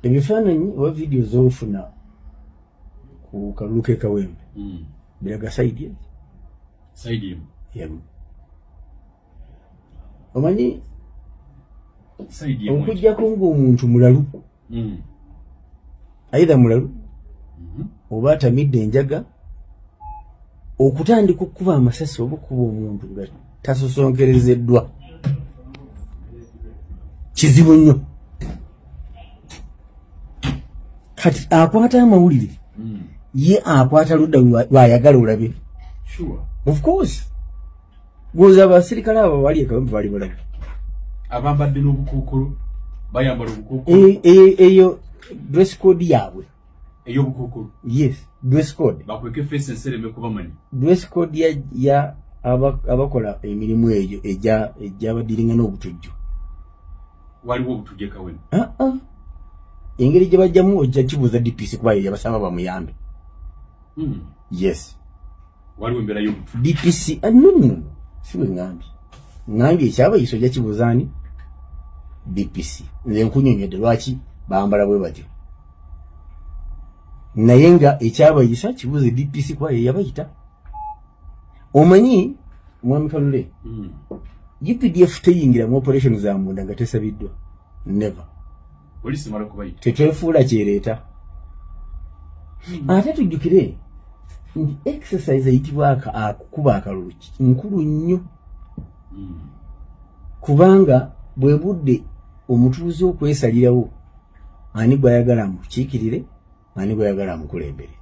ebifaananyi oba vidiyo z'ofuna ku kalulu k'ekawempe biraga sayidi emu. Omanyi okujjako ng'omuntu mulalu, aidha mulalu oba atamidde enjaga, okutandika okukuba amasasi oba okuba omuntu nga tasosonkerezeddwa kizibu nnyo. Kati akwata amawulire ye akwata ludda lwayagala olabe. Of course gwoza abasirikale abo bali ekawempe bali bulabu abambadde n'obukookolo bayambala obukookolo eyo dress code yaabwe ey'obukookolo. Yes, dress code bakweke face ensereme kubamanyi dress code ya abakola emirimu eyo egyabadiringa n'obutujju. Waliwo obutujju ekawempe? Engeri gye bajjamu ojja kibuuza DPC kuba ye yabasaba bamuyambe. Yes, waliwo embeera y'obutujju DPC. No, si bwe ngambye ekyabayisa ojja kibuuzaani DPC. Nze nkunyonyodde lwaki bambala bwe batyo, naye nga ekyabayisa kibuuze DPC kuba ye yabayita. Omanyi mwami Kalule, UPDF teyingira mu operation za munda nga tesabiddwa. Never. Polisi mara kubayita tetwefuula kyereeta. Ate tujjukire nti exercise eyitibwa akukuba akalulu nkulu nnyo, kubanga bwe budde omutuuze okwesalirawo ani gwayagala amukiikirire, ani gwayagala amukulembere.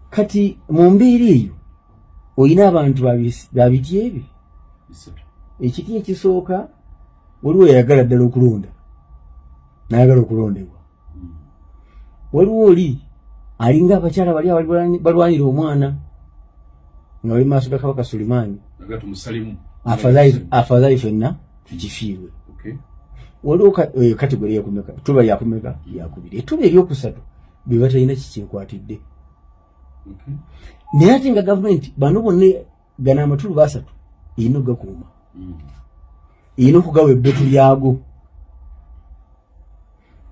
Kati mu mbeera eyo olina abantu babiti ebyo. Ekiti ekisooka waliwo yayagala ddala okulonda n'ayagala okulondebwa. Waliwo oli alinga abakyala bali balwanira omwana nga bali maaso ga Kabaka Sulimaani afadhali ffenna tukifiirwe. Waliwo kategori yakumeka, tuba yakumeka yakubiri, etuba eryokusatu be batalina kikyenkwatidde. Naye ate nga gavumenti bano bonna gana amatulu basatu erina okugakuuma, erina okugawa ebbetu lyago.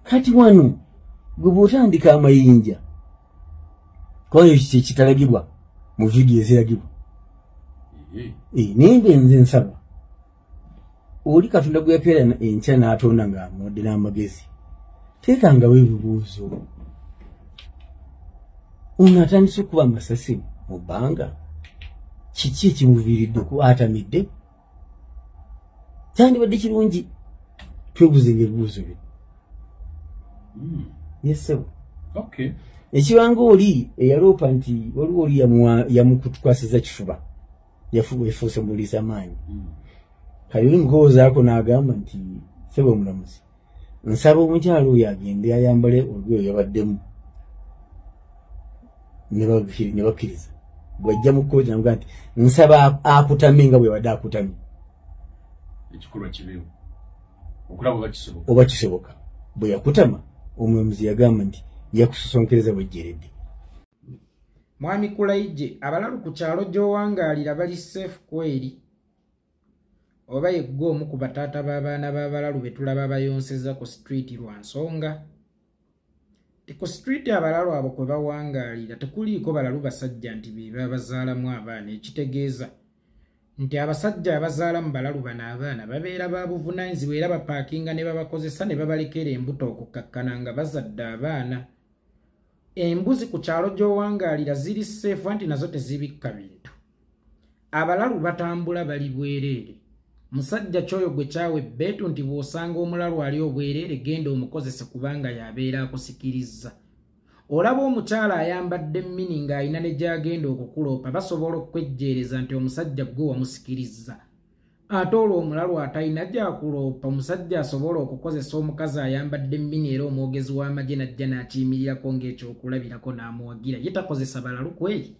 Kati wano gwe bw'otandika amayinja kwayo kitalagibwa mu vidiyo eziragibwa. Naye nga nze nsaba oli Katonda gwe yapeera enkya n'atonda ng'amuwadde n'amagezi, teekangawo ebibuuzo. Ono atandise okuba amasasi mu bbanga, kiki ekimuviiriddeko okuba atamidde? Kyandibadde kirungi twebuuzenga ebibuuzo bye. Yesebo. Ekibanga oli eyaloopa nti waliwo oli yamukutukwasiza kifuba, yafuuse muliisa maanyi. Kali nkoozaako n'agamba nti sebo omulamuzi, nsaba omukyalo oyo agende ayambale olugoye yabaddemu. Ne bakkiriza. Bw'ajja mu kkooti n'amugaa nti nsaba akutame nga bwe wadde akutamye. Ekikolwa kibeewo okulaba oba kisoboka. Bwe yakutama omulamuzi yagamba nti yakusosonkereza bwejjeredde. Mwami Kulaije, abalalu ku kyalo gy'owangaalira bali safe kweri? Oba yeggwe omu ku bataata b'abaana b'abalalu be tulaba bayonseza ku street lwa nsonga? Ku street abalalu abo kwe bawangaalira tekuliiko balalu basajja nti be babazaalamu abaana, ekitegeeza nti abasajja abazaala mu balalu bano abaana babeera ba buvunaanyizibwa era bapaakinga ne babakozesa ne babalekera embuto okukkakkana nga bazadde abaana. Embuzi ku kyalo gy'owangaalira ziri seefu anti nazo tezibikka bintu. Abalalu batambula bali bwereere. Musajja kyoyo gwe kyawe bbeetu nti bw'osanga omulalu ali obwereere genda omukozese kubanga yabeera akusikiriza. Olaba omukyala ayambadde mmini ng'alina ne gy'agenda okukuloopa basobola okwejjeereza nti omusajja gwe wamusikiriza. Ate olwo omulalu atalina gy'akuloopa omusajja asobola okukozesa omukazi ayambadde mmini era omwogezi w'amagye n'ajja n'akiyimirirako ng'ekyokulabirako n'amuwagira ye takozesa balalu kweri.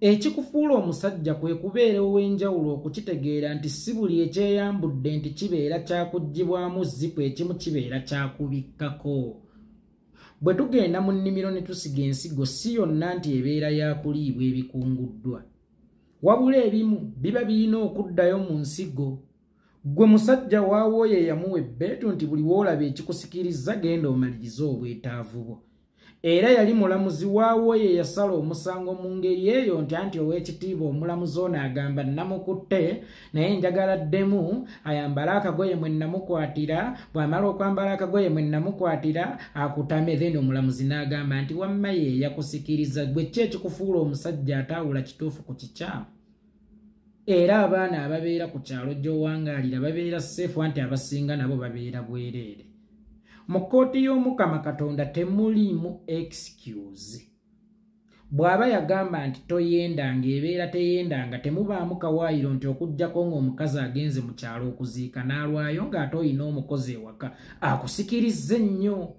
Ekikufuula omusajja kwe kubeera ow'enjawulo okukitegeera nti si buli ekyeyambudde nti kibeera kyakuggyibwamu zipu, ekimu kibeera kyakubikkako. Bwe tugenda mu nnimiro ne tusiga ensigo si yonna nti ebeera yakuliibwa ebikunguddwa. Wabula ebimu biba birina okuddayo mu nsigo. gwe musajja waawo ye yamuwa ebbeetu nti buli woolaba ekikusikiriza genda omaliriza obwetaavu bwo. Era yali mulamuzi waawo ye yasala omusango mu ngeri eyo nti anti ow'ekitiibwa omulamuzi ono agamba namukutte naye njagala ddemu ayambale akagoye mwe namukwatira, bw'amala okwambala akagoye mwe namukwatira akutame. Then omulamuzi n'agamba nti wamma ye yakusikiriza, gwe ki ekikufuula omusajja ataawula kituufu ku kikyamu? Era abaana ababeera ku kyalo gy'owangaalira babeera seefu anti abasinga nabo babeera bwereere. Mu kkooti y'Omukama Katonda temuliimu excuse. Bw'aba yagamba nti toyendanga ebeera teyendanga, temubaamu kawaayiro nti okuggyako ng'omukazi agenze mu kyalo okuziika n'alwayo ng'ate oyina omukozi ewaka akusikirizza ennyo.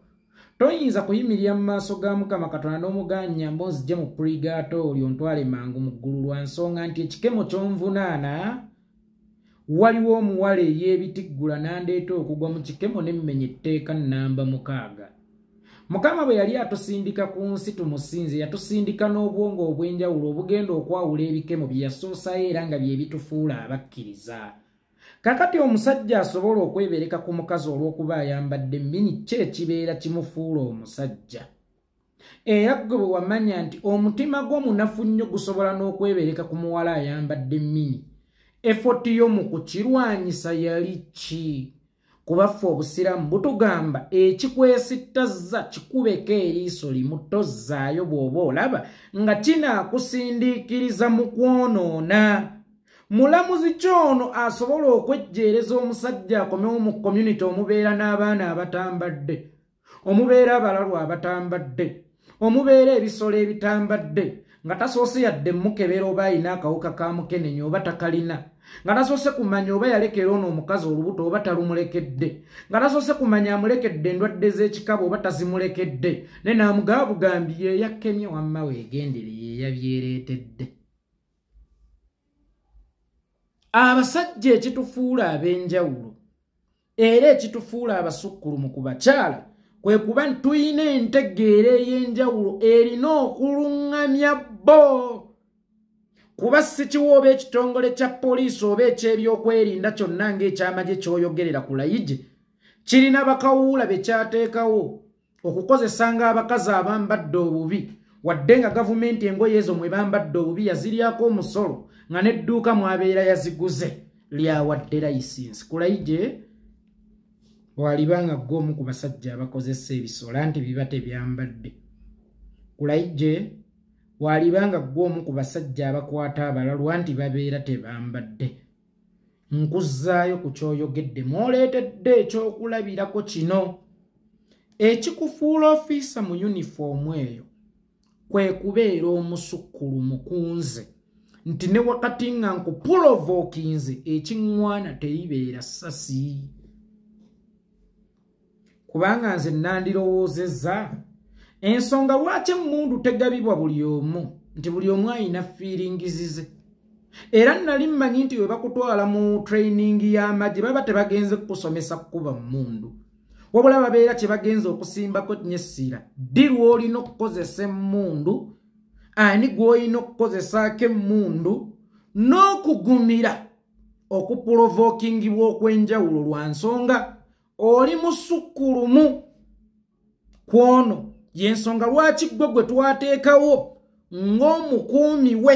Toyinza kuyimirira mu maaso ga Mukama Katonda n'omuganya mbonzije mu purigatorio ntwale mangu mu ggulu lwa nsonga nti ekikemo ky'onvunaana waliwo omuwala ey'ebitiggula n'andeeta okugwa mu kikemo n'emmenya etteeka nnamba 6. Mukama bwe yali atusindika ku nsi tumusinze, yatusindika n'obwongo obw'enjawulo obugenda okwawula ebikemo bye yasoosayo era nga bye bitufuula abakkiriza. Kakati omusajja asobola okwebereka ku mukazi olw'okuba ayambadde mmini, ki ekibeera kimufuula omusajja? Era gwe bwe wamanya nti omutima gw'omunafu nnyo gusobola n'okwebereka ku muwala ayambadde mmini, effort yo mu kukirwanyisa yali ki? Kuba ffe obusiramu butugamba ekikwesittazza kikubeko eriiso limu, tozzaayo bw'oba olaba nga kinaakusindiikiriza mu kwonoona. Mulamuzi kyono asobola okwejjeereza omusajja akomewo mu community omubeera n'abaana abatambadde, omubeera abalalu abatambadde, omubeera ebisolo ebitambadde, nga tasoose yadde mukebera oba ayina akawuka ka mukenenya oba takalina, nga tasoose kumanya oba yalekera ono omukazi olubuto oba talumulekedde, nga tasoose kumanya amulekedde endwadde z'ekikaba oba tazimulekedde, ne naamugaba bugambi yeeyakemye wamma weegendere yeeyabyereetedde. Abasajja ekitufuula ab'enjawulo era ekitufuula abasukkulumu ku bakyala kwe kuba ntuyina entegeera ey'enjawulo erina okuluŋŋamya bo. Kuba si kiwa oba ekitongole kya poliisi oba eky'ebyokwerinda kyonna ng'ekyamagye ky'oyogerera ku layije kirina bakawuula be kyateekawo okukozesanga abakazi abambadde obubi, wadde nga gavumenti engoye ezo mwe bambadde obubi yaziryako omusolo nga n'edduuka mwabeera yaziguze lyawadde layisinsi. Ku layije bw'alibanga gw'omu ku basajja abakozesa ebisolo anti biba tebyambadde. Ku layije bw'alibanga gw'omu ku basajja abakwata abalalu anti babeera tebambadde. Nkuzzaayo ku ky'oyogedde mw'oleetedde ekyokulabirako kino. Ekikufuula ofiisa mu yunifoomu eyo kwe kubeera omusukkulumu ku nze nti ne wakati nga nkupulovookinze ekiŋŋwana teribeera ssasi. Kubanga nze nandirowoozezza ensonga lwaki emmundu tegabibwa buli omu, nti buli omu ayina fiiringizize. Era nali mmanyi nti we bakutwala mu training y'amagye baba tebagenze kukusomesa kukuba mmundu, wabula babeera kye bagenze okusimbako nyessira ddi lw'olina okukozesa emmundu, ani gw'olina okukozesaako emmundu, n'okugumira okupulovookingibwa okw'enjawulo lwa nsonga oli musukkulumu kwono. Y'ensonga lwaki gwe twateekawo ng'omukuumi we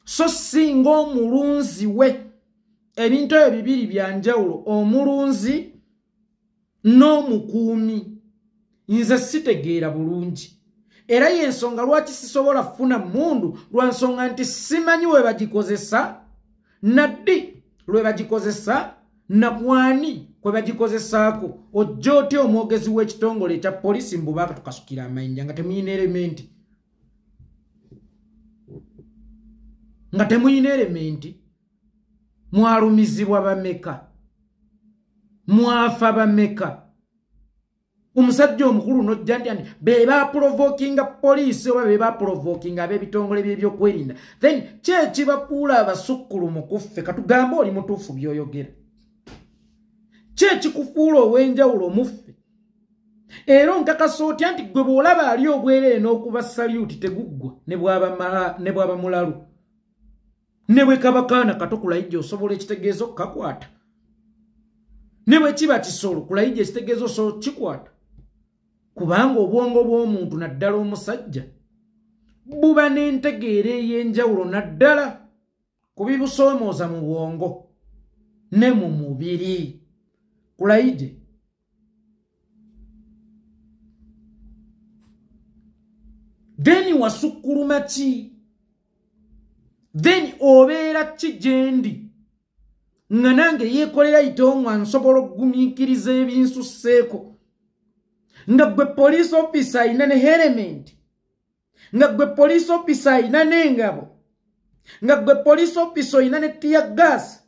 so si ng'omulunzi we. Ebintu ebyo bibiri bya njawulo, omulunzi n'omukuumi. Nze sitegeera bulungi, era y'ensonga lwaki sisobola kufuna mmundu lwa nsonga nti simanyi we bagikozesa, naddi lwe bagikozesa, nakwani kwe bagikozesaako. Ojja otya omwogezi w'ekitongole ekya poliisi mbubaaka tukasukira amayinja nga temuyina elementi, nga temuyina elementi? Mwalumizibwa bameka? Mwafa bameka? Omusajja omukulu n'ojja nti be baprovokinga poliisi oba be baprovokinga ab'ebitongole by'ebyokwerinda, then ki ekibafuula abasukkulumu ku ffe? Katugambe oli mutuufu by'oyogera. Ki ekikufuula ow'enjawulo mu ffe? Era onkakasa otya nti gwe bw'olaba ali obwereere n'okuba salyuti teguggwa ne bw'aba mulalu, ne bwe kaba kaana kato ku layije osobola ekitegeeza okukakwata? ne bwe kiba kisolo Kulaije ekitegeezo so kikwata kubanga obwongo bw'omuntu naddala omusajja buba n'entegeera ey'enjawulo naddala ku bibusoomooza mu bwongo ne mu mubiri Kulaije then wasukkuluma ki then obeera ki gyendi nga nange yeekolera itongwa nsobola okugumiikiriza ebinsusseeko nga gwe police officer ayina ne helmet nga gwe police officer ayina n'engabo nga gwe police officer ayina ne tear gas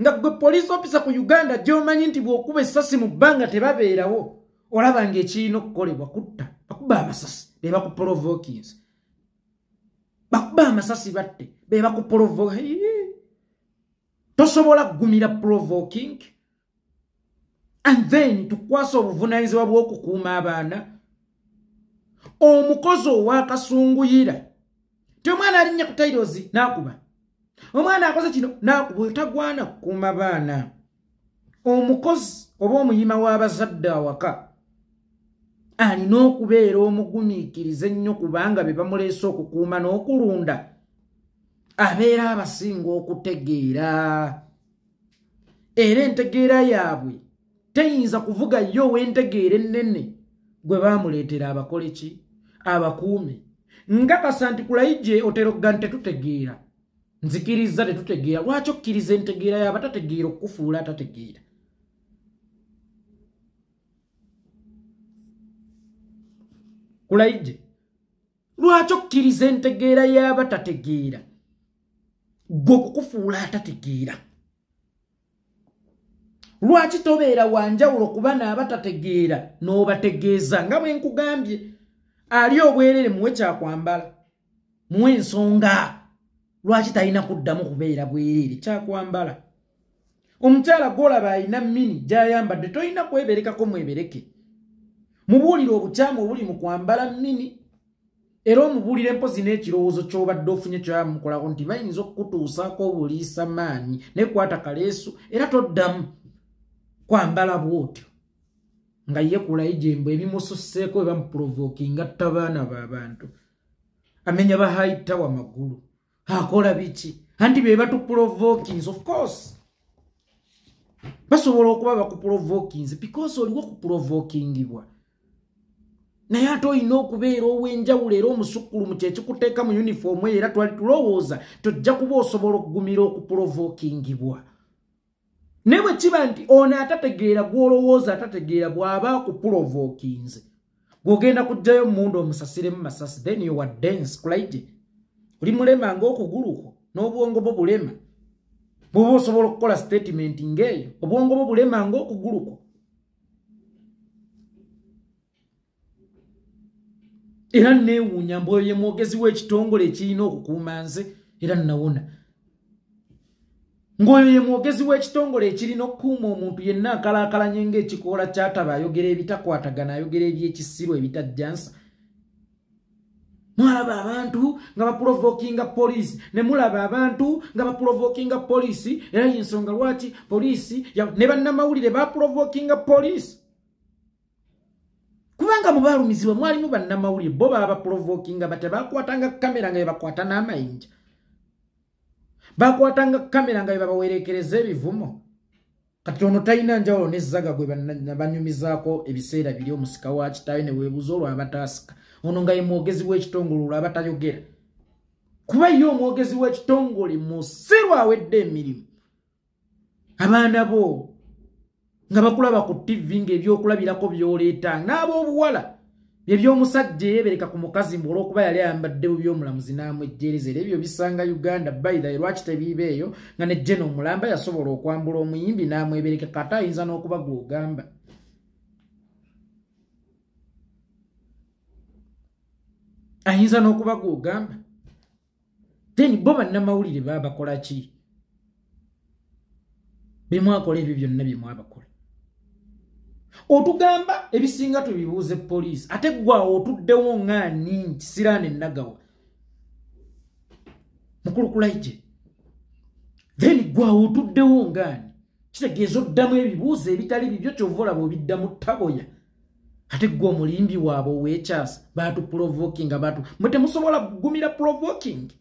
nga gwe police officer ku Uganda gy'omanyi nti bw'okuba essasi mu bbanga tebabeerawo olaba ng'ekirina okukolebwa kutta bakuba amasasi be bakuprovokings bakuba amasasi batte be bakuprovoke tosobola kugumira provoking and then tukwasa obuvunaanyizibwa bw'okukuuma abaana omukozi ow'akasunguyira ti omwana alinnya ku tairozi n'akuba omwana akoze kino n'akuba otagwana kukuuma baana omukozi oba omuyima w'abazadde awaka alina okubeera omugumiikiriza ennyo kubanga be bamuleese okukuuma n'okulunda abeera abasinga okutegeera era entegeera yaabwe teyinza kuvuga yo w'entegeera ennene gwe baamuleetera abakole ki abakuume ngakasa nti Kulaije oteroga tetutegeera nzikiriza tetutegeera lwaki okkiriza entegeera y'abatategeera okufuula atategeera Kulaije lwaki okkiriza entegeera y'abatategeera gwe okukufuula atategeera lwaki tobeera wanjawulo kuba n'abatategeera n'obategeeza nga bwe nkugambye ali obwerere muwe kyakwambala muwe ensonga lwaki talina kuddamu kubeera bwerere kyakwambala omukyala gw'olaba alina mini gy'ayambadde tolina kweberekako mwebereke mubuulire obukyamu obuli mu kwambala mini era omubuulire mpozi n'ekirowoozo ky'obadde ofunye kyamukolako nti bayinza okukutuusaako obuliisa maanyi nekwata kaleesu era toddamu kwambala bwotyo nga ye Kulaije mbu ebimususseeko bwe bamuprovokinga attabaana b'abantu amenya bahayitawa amagulu akola biki anti be batuprovokings of course basobola okuba bakuprovokings because oliwo kuprovokingibwa naye ate olina okubeera ow'enjawulo era omusukkulumu kyekikuteeka mu yunifoomu era twali tulowooza tojja kuba osobola okugumira okuprovokingibwa ne bwe kiba nti ono atategeera gw'olowooza atategeera bw'aba akuprovokinze gw'ogenda kujjayo munda omusasiremu masasi then you are dense Kulaije oli mulema ng'okugulukwo n'obwongo bwo bulema bw'oba osobola okukola statement ng'eyo obwongo bwo bulema ng'okugulukwo era neewuunya mbu oyo ye mwogezi w'ekitongole ekirina okukuuma nze era nawona ng'oyo ye mwogezi w'ekitongole ekirina okukuuma omuntu yenna akalaakalanye ng'ekikoola ky'ataba ayogera ebitakwatagana ayogera ebyekisiru ebitajjansa mwalaba abantu nga baprovokinga poliisi ne mulaba abantu nga baprovokinga poliisi era y'ensonga lwaki poliisi ne bannamawulire baprovokinga poliisi kubanga mu baalumizibwa mwalimu bannamawulire bo baba baprovokinga bate bakwatanga kamera nga bakwata n'amayinja bakwatanga kamera nga babawerekereza ebivumo kati ono talina njawulo n'ezzaga gwe banyumizaako ebiseera biri omusika wa kitaawe ne weebuuza olwo abataasika ono nga ye mwogezi w'ekitongole olwo abatayogera kuba ye omwogezi w'ekitongole musiru awedde emirimu abaana bo nga bakulaba ku TV ng'ebyokulabirako by'oleeta n'ab'obuwala eby'omusajja eyeebereka ku mukazi mbu olw'okuba yali ayambadde by'omulamuzi n'amwejjeereza era ebyo bisanga Uganda bayida lwaki tebiiba eyo nga ne Jeno Omulamba yasobola okwambula omuyimbi n'amwebereka kata ayinza n'okuba gw'ogamba ayinza n'okuba gw'ogamba then bo bannamawulire baabakola ki bemwakola ebyo byonna byemwabakola otugamba ebisinga tubibuuze poliisi ate gwawo otuddewo ng'ani nti siraane nagawa mukulu Kulaije then gwawo otuddewo ng'ani kitegeeza oddamu ebibuuzo ebitali bibyo kyova olaba obiddamu taboya ate gwe omulimbi waabwe ow'ekyasa baatuprovokinga mwe temusobola kugumira provoking.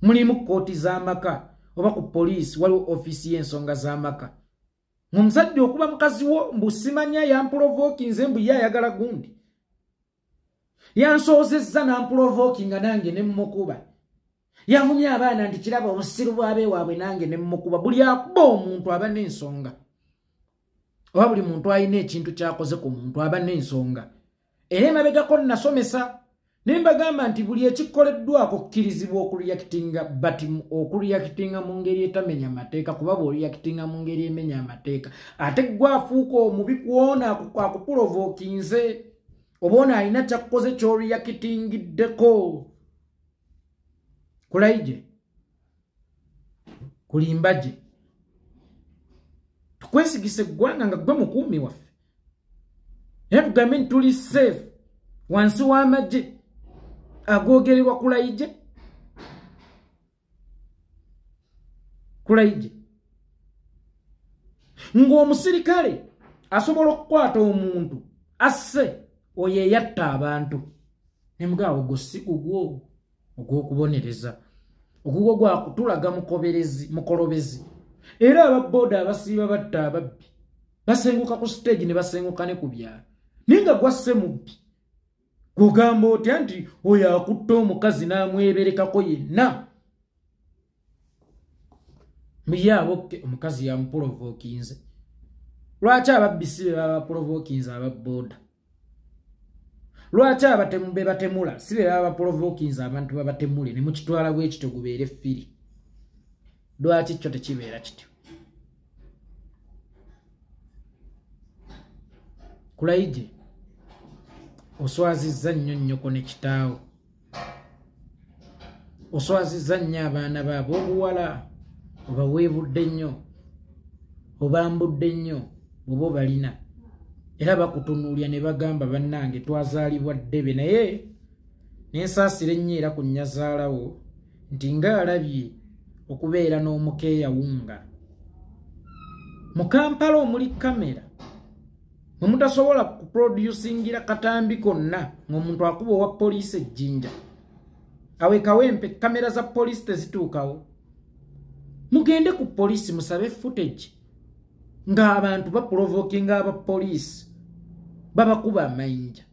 Mulimu kooti z'amaka oba ku poliisi waliwo ofiisi y'ensonga z'amaka. Omusajja okuba mukazi wo mbu simanya yamprovokinze mbu ye ayagala gundi. Yansoozezza n'amprovokinga nange ne mmukuba. Yavumye abaana nti kiraba obusiru bw'abe waabwe nange ne mmukuba. Buli akuba omuntu aba n'ensonga. Oba buli muntu alina ekintu ky'akoze ku muntu aba n'ensonga. Era emabegako nasomesa ne mbagamba nti buli ekikoleddwako kukkirizibwa okureactinga but okureactinga mu ngeri etamenya amateeka kuba bw'oreactinga mu ngeri emenya amateeka ate gwe afuuka omubi kwona akuprovokinze obaona alina kyakkoze ky'oreactingiddeko. Kulaije kulimbaje tukwesigise eggwanga nga gwe mukuumi waffe era tugambe nti tuli safe wansi w'amagye agoogererwa Kulaije. Kulaije ng'omusirikale asobola okukwata omuntu asse oyo eyatta abantu nemugaawo gossi gugwo ogw'okubonereza ogugwo gwakutulaga mukolobezi era ababooda abasiiba batta ababbi basenguka ku stage ne basenguka ne ku byalo ninga gwasse mubbi kugamba otya nti oyo akutta omukazi n'amweberekako yenna muyaabo omukazi yamuprovokinze. Lwaki ababbi si be babaprovokinze ababooda? Lwaki abatemu be batemula si be babaprovokinze abantu babatemule ne mukitwala bwe kityo gubeere ffiri? Lwaki kyo tekibeera kityo? Kulaije oswazizza nnyo nnyoko ne kitaawo. Oswazizza nnyo abaana baabo obuwala obaweebudde nnyo obambudde nnyo oba obalina era bakutunuulya ne bagamba bannange twazaalibwa ddebe naye nensaasira ennyo era ku nnyazaalawo nti ng'alabye okubeera n'omukeeya wunga mu Kampala omuli kamera mwe mutasobola kuproducingira katambi konna ng'omuntu akuba owa poliisi ejjinja awekawempe kamera za poliisi tezituukawo. Mugende ku poliisi musabe footage ng'abantu baprovokinga aba poliisi babakuba amayinja.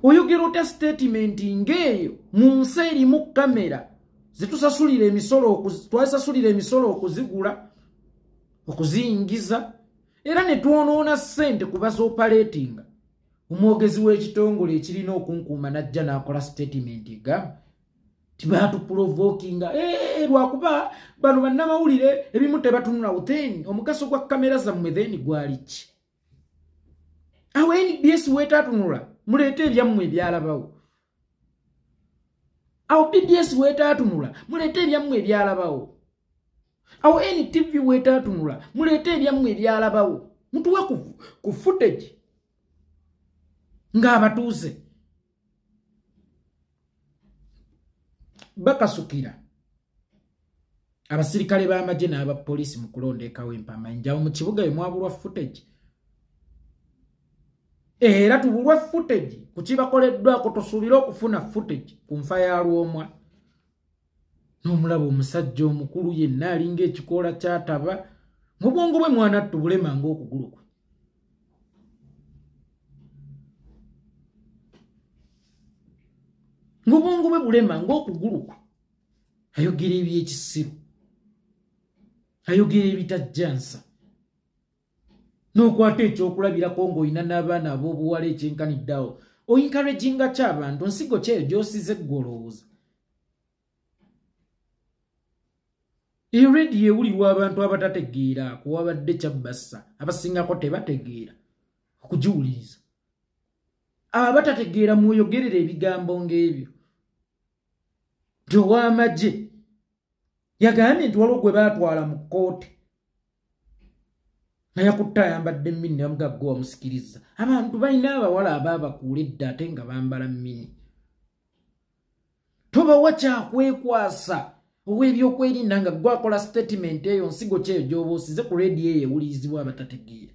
Oyogera otya statement ng'eyo mu nsi erimu kamera zitusasulira emisolo twasasulira emisolo okuzigula okuziyingiza era ne twonoona ssente ku bazoopaleetinga. Omwogezi w'ekitongole ekirina okunkuuma n'ajja n'akola statement egamba tibatuprovokinga lwakuba bano bannamawulire ebimu tebatunula utheni omugaso gwa kamera zammwe theni gwali ki? Awo NBS weetaatunula muleete ebyammwe ebyalabawo. Awo BBS weetaatunula muleete ebyammwe ebyalabawo. Awo NTV weetaatunula muleete ebyammwe ebyalabawo. Mutuwe ku footage ng'abatuuze bakasukira abasirikale b'amagye n'abapoliisi mu kulonda ekawempa amayinja mu kibuga mwabulwa footage era tubulwa footage ku kibakoleddwako tosuubira okufuna footage ku nfa ya Lwomwa n'omulaba omusajja omukulu yenna alinga ekikoola kyataba mu bwongo bwe mwana tubulema ng'okugulu kwe. Ngobongo bwe bulema ng'okugulu kwe ayogera eby'ekisiru ayogera ebitajjansa n'okwata ekyokulabirako ng'olina n'abaana ab'obuwala ekyenkaniddawo oyinkarejinga ky'abantu nsigo kyeyo gy'osize ggolooza. Eyo rediyo ewulirwa abantu abatategeera kuwabadde kyabbassa abasingako tebategeera okugiwuliriza. Abatategeera mweyogerera ebigambo ng'ebyo. Nti ow'amagye yagambye nti waliwo gwe baatwala mu kkooti nga yakutte ayambadde mmini ne bamugagga wamusikiriza. Abantu balina abawala abaabakuula edda ate nga bambala mmini. Tobawa kyakwekwasa ow'ebyokwerinda nga gwakola statement eyo nsigo kyeyo gy'oba osize ku radio eyo ewulirizibwa abatategeera.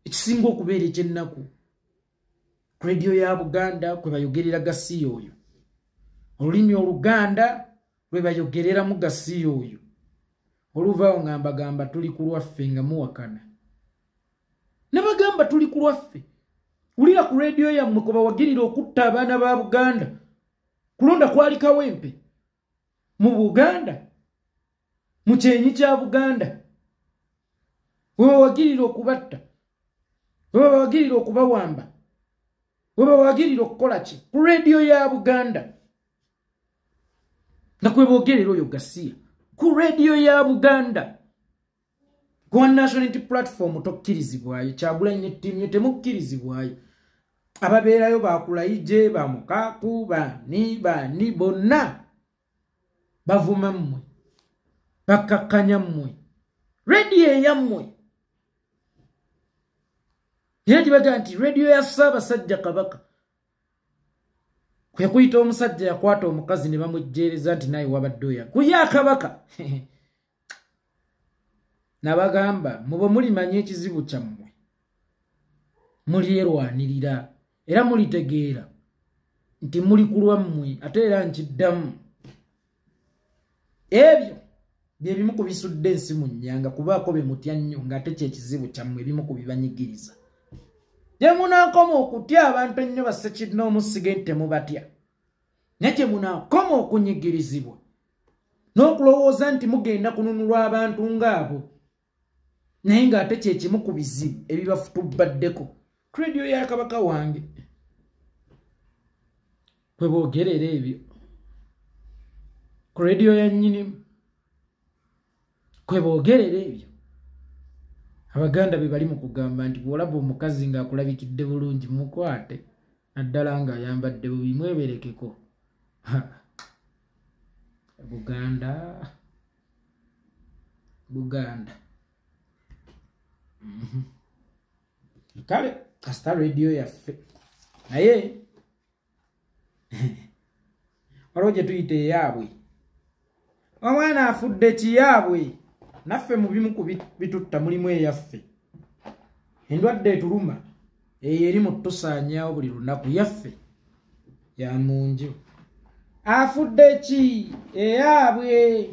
Ekisinga okubeera ekyennaku ku radio ya Buganda kwe bayogerera Gasiya oyo. Olulimi Oluganda lwe bayogereramu Gasiya oyo. Oluvaawo ngamba tuli ku lwaffe nga muwakana. Ne bagamba tuli ku lwaffe. Ulira ku radio yammwe kwe bawagirira okutta abaana ba Buganda. Kulonda kwali kawempe. Mu Buganda. Mu kyenyi kya Buganda. We bawagirira okubatta. We bawagirira okubawamba. We bawagirira okukola ki? Ku radio ya Buganda. Na kwe bogerera oyo Gasiya. Ku radio ya Buganda. Kwa National Unity Platform tokkirizibwayo. Kyagulanyi ne ttiimu ye temukkirizibwayo. Ababeerayo Bakulaije, Bamukaku, bani bonna bavuma mmwe. Bakakkanya mmwe. Radio yammwe. Era kibaga nti radio ya Ssaabasajja Kabaka. Kwe kuyita omusajja yakwata omukazi ne bamujjeereza nti naye wabadde oya. Kuya Kabaka. Nabagamba mubo mulimanya ekizibu kyammwe. Mulyerwanirira era mulitegeera nti muli ku lwammwe ate era nkiddamu. Ebyo bye bimu ku bisudde ensi mu nnyanga kubaako be mutya nnyo ng'ate kyekizibu kyammwe ebimu ku bibanyigiriza. Gye munaakoma okutya abantu ennyo bassekidde omusiga nti temubatya. Naye gye munaakoma okunyigirizibwa n'okulowooza nti mugenda kununulwa abantu ng'abo. Naye ng'ate kye kimu ku bizibu ebibafutubaddeko. Ku radio ya Kabaka wange. Kwe boogerera ebyo. Ku radio ya nnyinimu. Kwe boogerera ebyo. Abaganda be bali mu kugamba nti bw'olaba omukazi ng'akulabikidde bulungi mukwate naddala ng'ayambadde bubi mweberekeko. Buganda. Kale kasita radio yaffe naye waliwo gye tuyita eyaabwe. Omwana afudde kiyaabwe. Naffe mu bimu ku bitutta mulimu eyaffe. Endwadde etuluma eyo eri mu tusaanyaawo buli lunaku yaffe ya munju. Afudde ki eyaabwe.